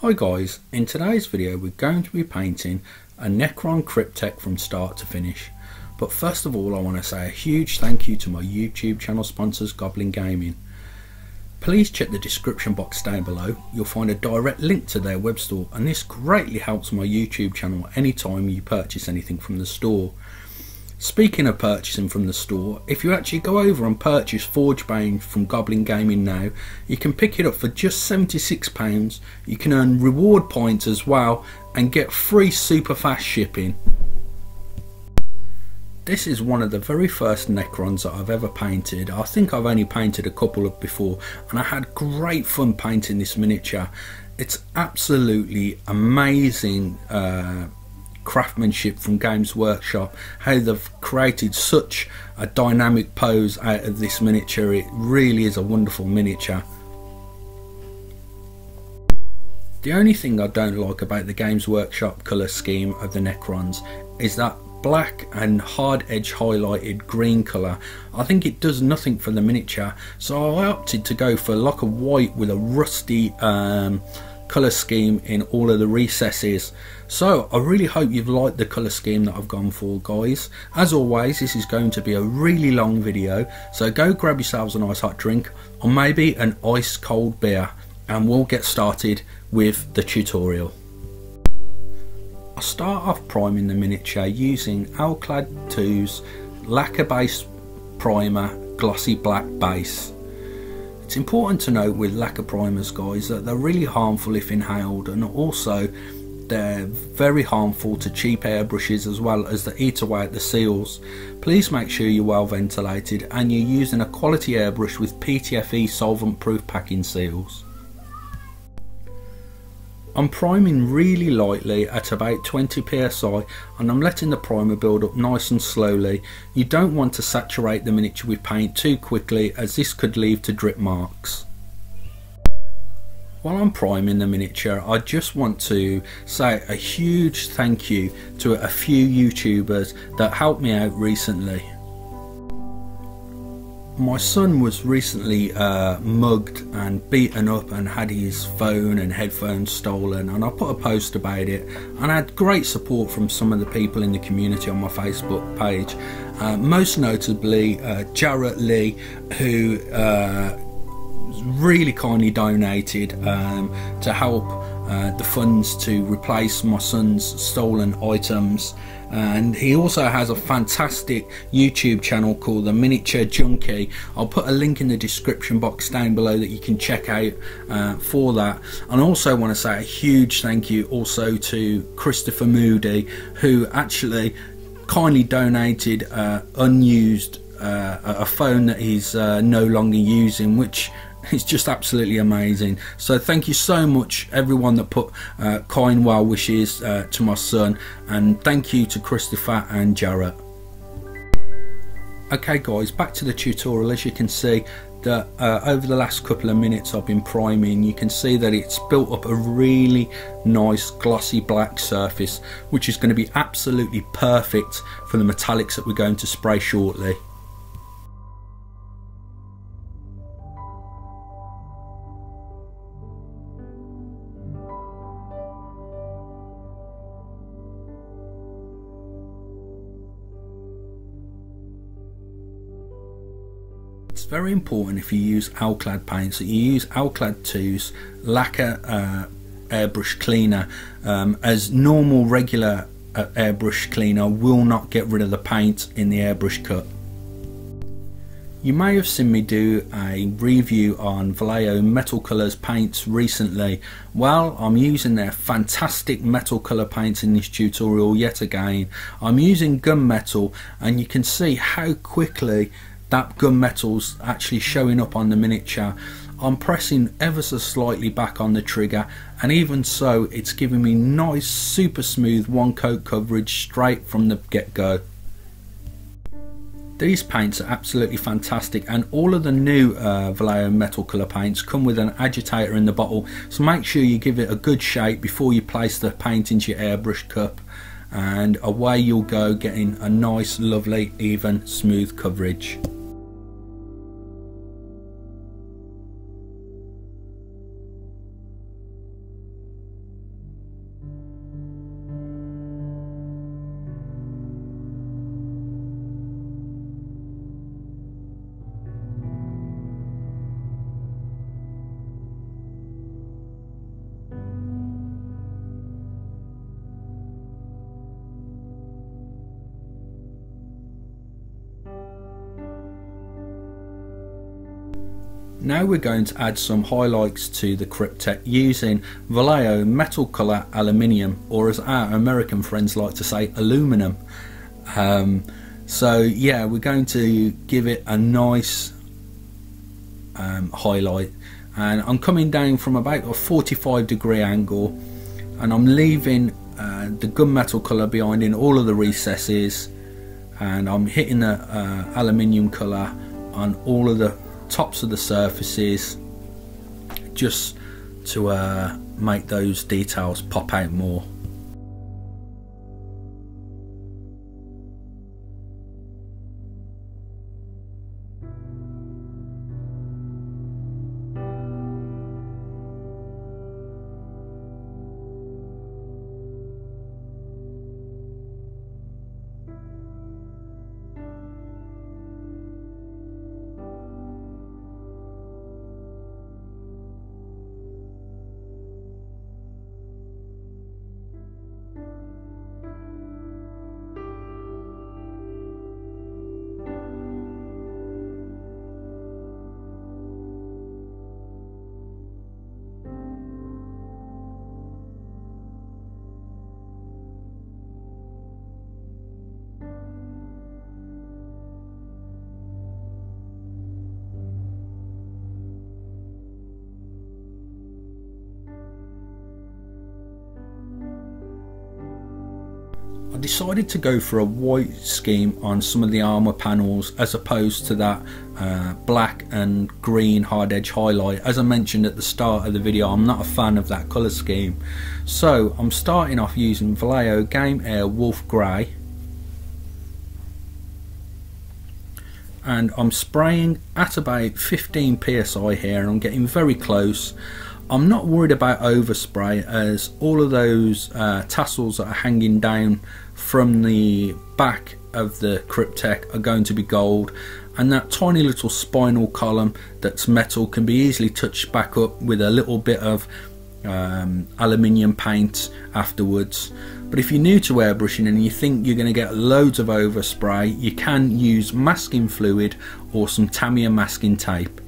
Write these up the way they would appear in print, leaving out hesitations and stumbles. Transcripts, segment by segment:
Hi guys, in today's video we're going to be painting a Necron Cryptek from start to finish. But first of all I want to say a huge thank you to my YouTube channel sponsors Goblin Gaming. Please check the description box down below, you'll find a direct link to their web store and this greatly helps my YouTube channel anytime you purchase anything from the store. Speaking of purchasing from the store, if you actually go over and purchase Forgebane from Goblin Gaming now, you can pick it up for just £76, you can earn reward points as well and get free super fast shipping. This is one of the very first Necrons that I've ever painted. I think I've only painted a couple up before and I had great fun painting this miniature. It's absolutely amazing craftsmanship from Games Workshop, how they've created such a dynamic pose out of this miniature. It really is a wonderful miniature. The only thing I don't like about the Games Workshop colour scheme of the Necrons is that black and hard edge highlighted green colour. I think it does nothing for the miniature, so I opted to go for like a white with a rusty colour scheme in all of the recesses. So I really hope you've liked the colour scheme that I've gone for, guys. As always, this is going to be a really long video, so go grab yourselves a nice hot drink or maybe an ice cold beer and we'll get started with the tutorial. I'll start off priming the miniature using Alclad 2's lacquer base primer glossy black base. It's important to note with lacquer primers, guys, that they're really harmful if inhaled, and also they're very harmful to cheap airbrushes as well, as they eat away at the seals. Please make sure you're well ventilated and you're using a quality airbrush with PTFE solvent proof packing seals. I'm priming really lightly at about 20 psi and I'm letting the primer build up nice and slowly. You don't want to saturate the miniature with paint too quickly, as this could lead to drip marks. While I'm priming the miniature, I just want to say a huge thank you to a few YouTubers that helped me out recently. My son was recently mugged and beaten up and had his phone and headphones stolen, and I put a post about it and I had great support from some of the people in the community on my Facebook page, most notably Jarrett Lee, who really kindly donated to help the funds to replace my son's stolen items. And he also has a fantastic YouTube channel called The Miniature Junkie. I'll put a link in the description box down below that you can check out for that. And I also want to say a huge thank you also to Christopher Moody, who actually kindly donated unused a phone that he's no longer using, which is just absolutely amazing. So thank you so much everyone that put kind well wishes to my son, and thank you to Christopher and Jarrett. Okay guys, back to the tutorial. As you can see that over the last couple of minutes I've been priming, you can see that it's built up a really nice glossy black surface, which is going to be absolutely perfect for the metallics that we're going to spray shortly. It's very important if you use Alclad paints that you use Alclad 2's lacquer airbrush cleaner, as normal regular airbrush cleaner will not get rid of the paint in the airbrush cut. You may have seen me do a review on Vallejo Metal Colours paints recently. Well, I'm using their fantastic metal colour paints in this tutorial yet again. I'm using gunmetal and you can see how quickly that gunmetal's actually showing up on the miniature. I'm pressing ever so slightly back on the trigger and even so it's giving me nice super smooth one coat coverage straight from the get-go. These paints are absolutely fantastic, and all of the new Vallejo metal colour paints come with an agitator in the bottle, so make sure you give it a good shake before you place the paint into your airbrush cup, and away you'll go, getting a nice lovely even smooth coverage. Now we're going to add some highlights to the Cryptek using Vallejo metal colour aluminium, or as our American friends like to say, aluminum. So yeah, we're going to give it a nice highlight, and I'm coming down from about a 45-degree angle, and I'm leaving the gunmetal colour behind in all of the recesses, and I'm hitting the aluminium colour on all of the tops of the surfaces, just to make those details pop out more. I decided to go for a white scheme on some of the armour panels as opposed to that black and green hard edge highlight. As I mentioned at the start of the video, I'm not a fan of that colour scheme. So I'm starting off using Vallejo Game Air Wolf Grey, and I'm spraying at about 15 psi here, and I'm getting very close. I'm not worried about overspray, as all of those tassels that are hanging down from the back of the Cryptek are going to be gold, and that tiny little spinal column that's metal can be easily touched back up with a little bit of aluminium paint afterwards. But if you're new to airbrushing and you think you're going to get loads of overspray, you can use masking fluid or some Tamiya masking tape.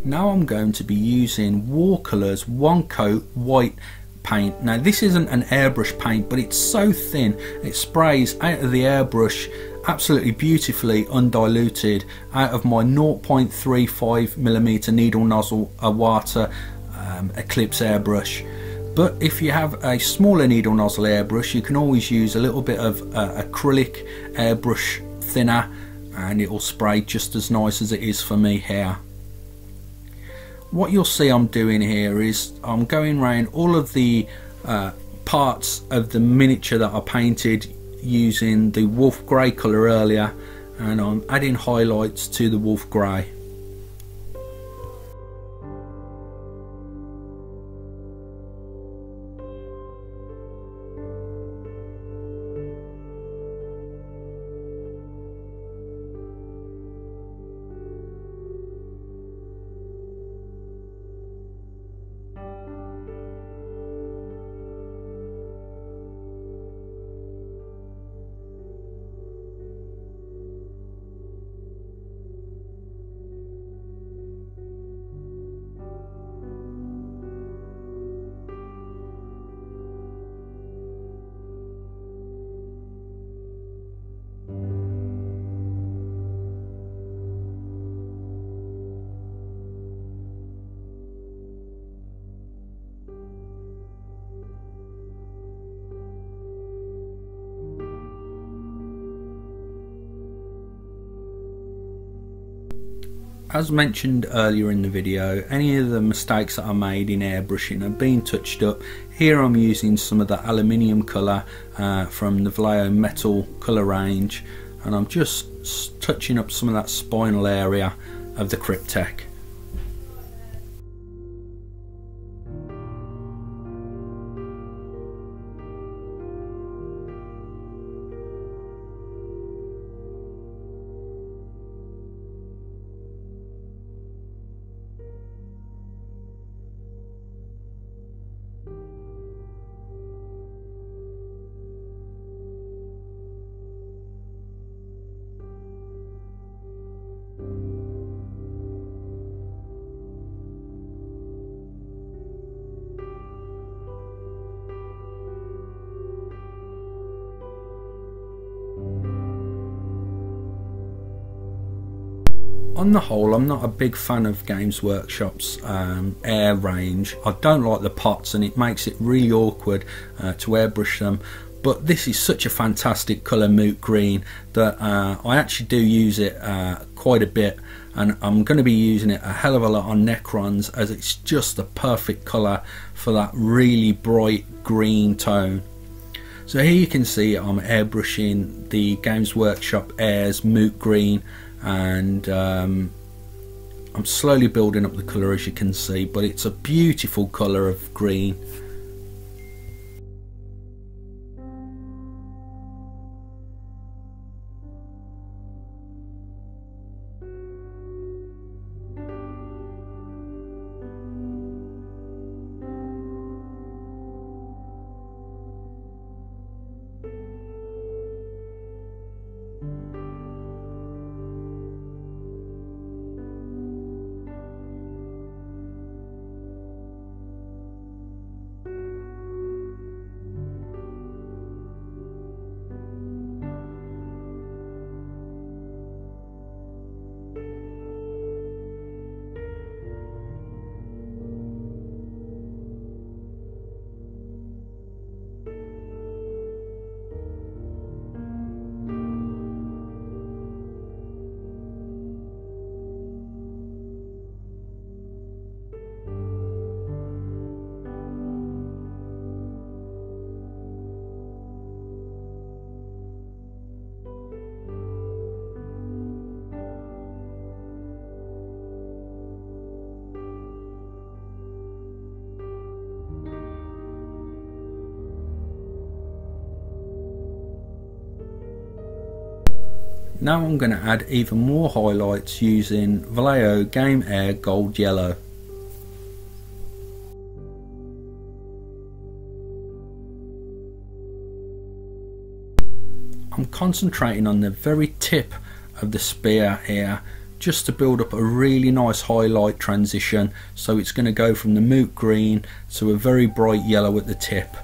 Now I'm going to be using Watercolors One Coat White paint. Now this isn't an airbrush paint, but it's so thin it sprays out of the airbrush absolutely beautifully undiluted out of my 0.35mm needle nozzle Iwata Eclipse airbrush. But if you have a smaller needle nozzle airbrush, you can always use a little bit of acrylic airbrush thinner, and it will spray just as nice as it is for me here. What you'll see I'm doing here is I'm going around all of the parts of the miniature that I painted using the wolf grey colour earlier, and I'm adding highlights to the wolf grey. As mentioned earlier in the video, any of the mistakes that I made in airbrushing have been touched up. Here I'm using some of the aluminium colour from the Vallejo metal colour range, and I'm just touching up some of that spinal area of the Cryptek. On the whole, I'm not a big fan of Games Workshop's air range. I don't like the pots, and it makes it really awkward to airbrush them. But this is such a fantastic colour, moot green, that I actually do use it quite a bit, and I'm going to be using it a hell of a lot on Necrons, as it's just the perfect colour for that really bright green tone. So here you can see I'm airbrushing the Games Workshop Airs moot green, and I'm slowly building up the colour, as you can see, but it's a beautiful colour of green. Now I'm going to add even more highlights using Vallejo Game Air Gold Yellow. I'm concentrating on the very tip of the spear here, just to build up a really nice highlight transition, so it's going to go from the moot green to a very bright yellow at the tip.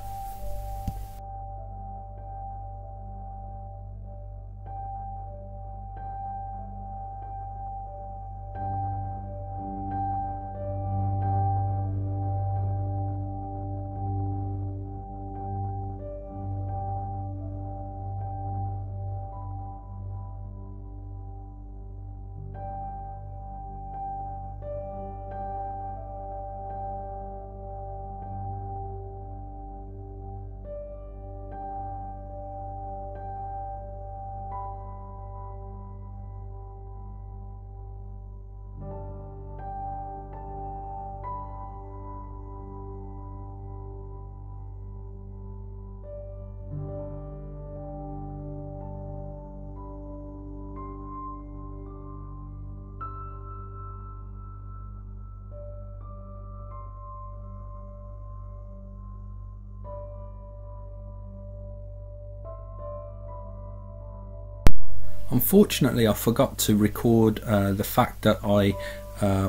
Unfortunately, I forgot to record the fact that I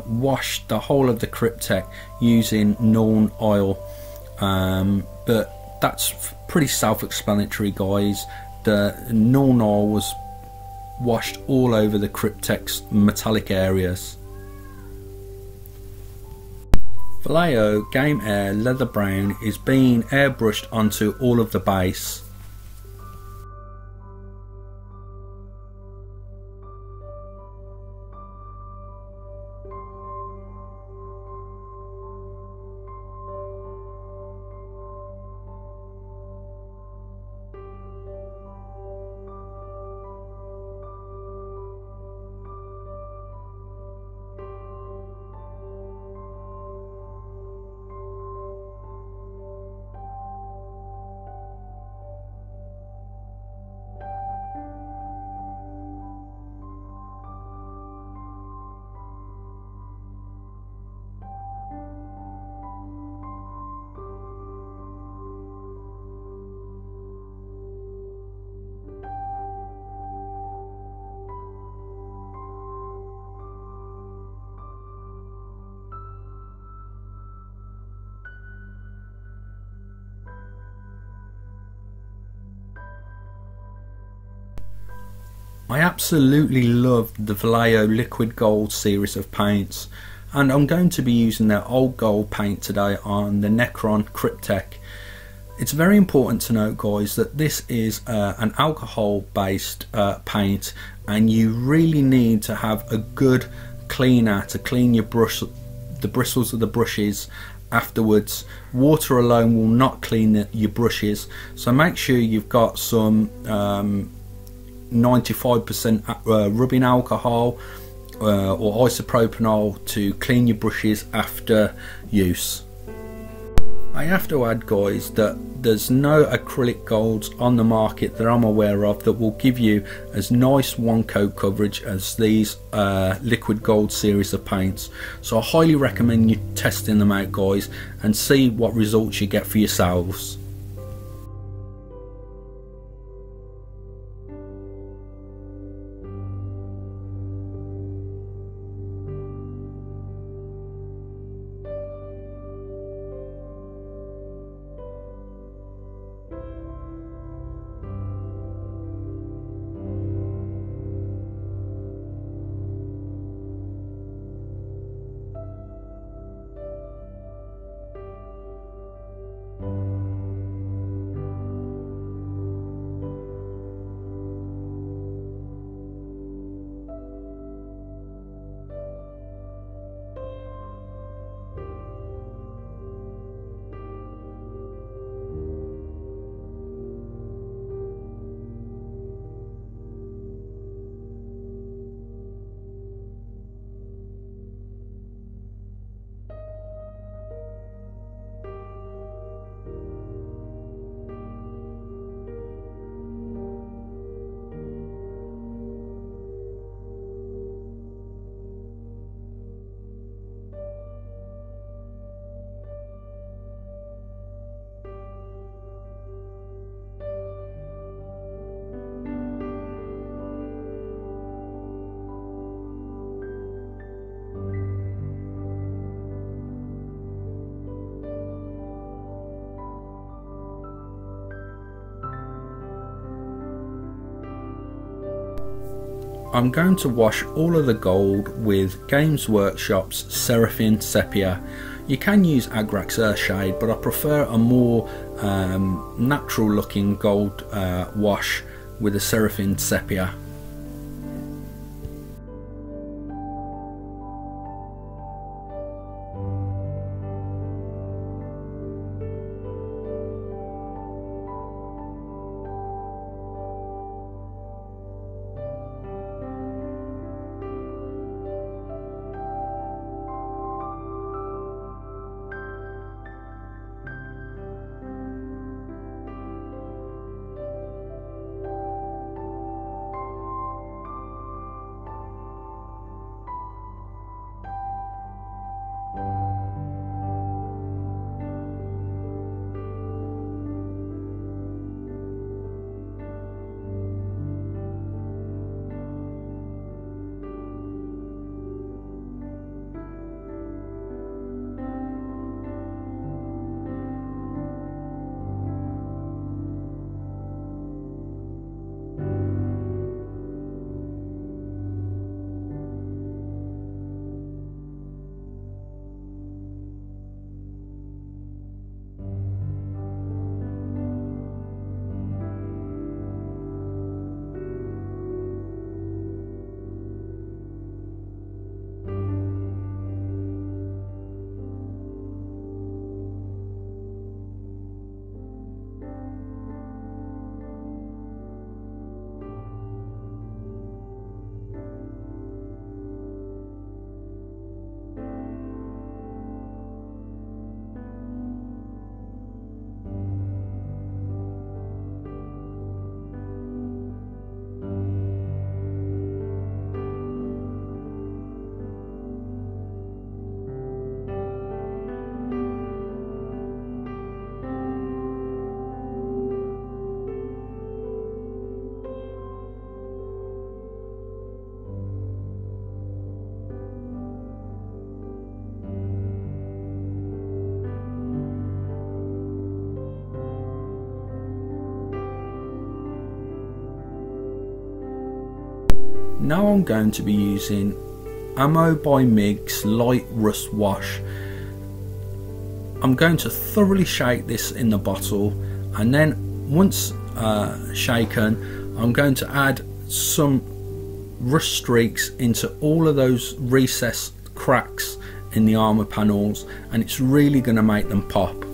washed the whole of the Cryptek using Nuln oil, but that's pretty self-explanatory, guys. The Nuln oil was washed all over the Cryptek's metallic areas. Vallejo Game Air Leather Brown is being airbrushed onto all of the base. I absolutely love the Vallejo Liquid Gold series of paints, and I'm going to be using their old gold paint today on the Necron Cryptek. It's very important to note, guys, that this is an alcohol based paint, and you really need to have a good cleaner to clean your brush, the bristles of the brushes afterwards. Water alone will not clean your brushes, so make sure you've got some 95% rubbing alcohol or isopropanol to clean your brushes after use. I have to add, guys, that there's no acrylic golds on the market that I'm aware of that will give you as nice one coat coverage as these liquid gold series of paints, so I highly recommend you testing them out, guys, and see what results you get for yourselves. I'm going to wash all of the gold with Games Workshop's Seraphim Sepia. You can use Agrax Earthshade, but I prefer a more natural looking gold wash with a Seraphim Sepia. Now I'm going to be using Ammo by MIG's Light Rust Wash. I'm going to thoroughly shake this in the bottle, and then once shaken, I'm going to add some rust streaks into all of those recessed cracks in the armor panels, and it's really going to make them pop.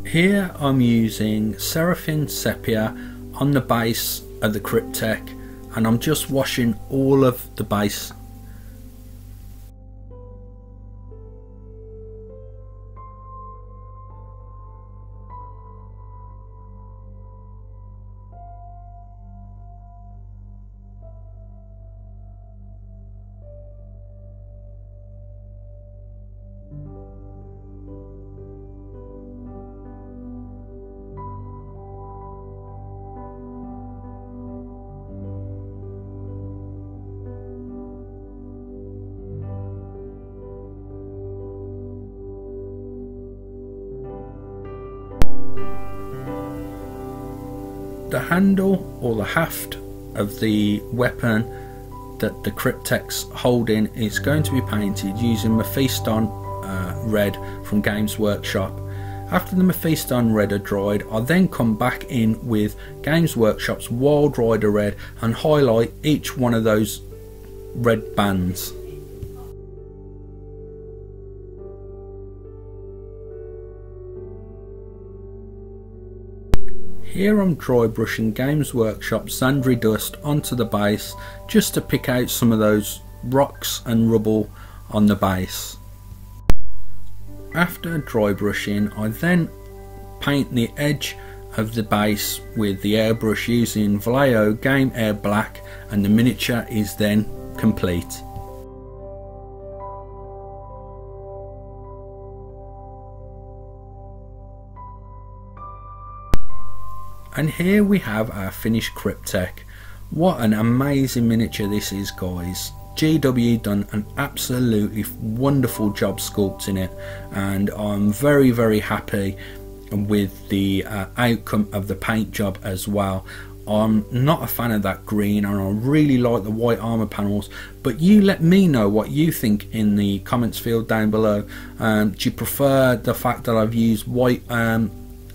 Here I'm using Seraphim Sepia on the base of the Cryptek, and I'm just washing all of the base. the handle or the haft of the weapon that the Cryptek's holding is going to be painted using Mephiston red from Games Workshop. After the Mephiston red are dried, I then come back in with Games Workshop's Wild Rider red and highlight each one of those red bands. Here I'm dry brushing Games Workshop Sandry Dust onto the base just to pick out some of those rocks and rubble on the base. After dry brushing, I then paint the edge of the base with the airbrush using Vallejo Game Air Black, and the miniature is then complete. And here we have our finished Cryptek. What an amazing miniature this is, guys. GW done an absolutely wonderful job sculpting it, and I'm very happy with the outcome of the paint job as well. I'm not a fan of that green, and I really like the white armor panels, but you let me know what you think in the comments field down below. Do you prefer the fact that I've used white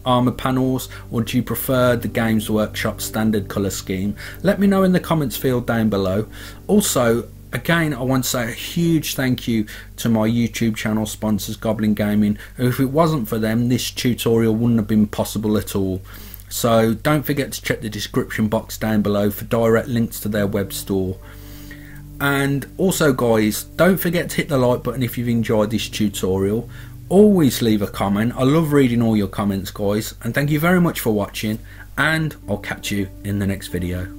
armor panels, or do you prefer the Games Workshop standard color scheme? Let me know in the comments field down below. Also, again, I want to say a huge thank you to my YouTube channel sponsors, Goblin Gaming. If it wasn't for them, this tutorial wouldn't have been possible at all. So don't forget to check the description box down below for direct links to their web store. And also, guys, don't forget to hit the like button if you've enjoyed this tutorial. Always leave a comment. I love reading all your comments, guys, and thank you very much for watching, and I'll catch you in the next video.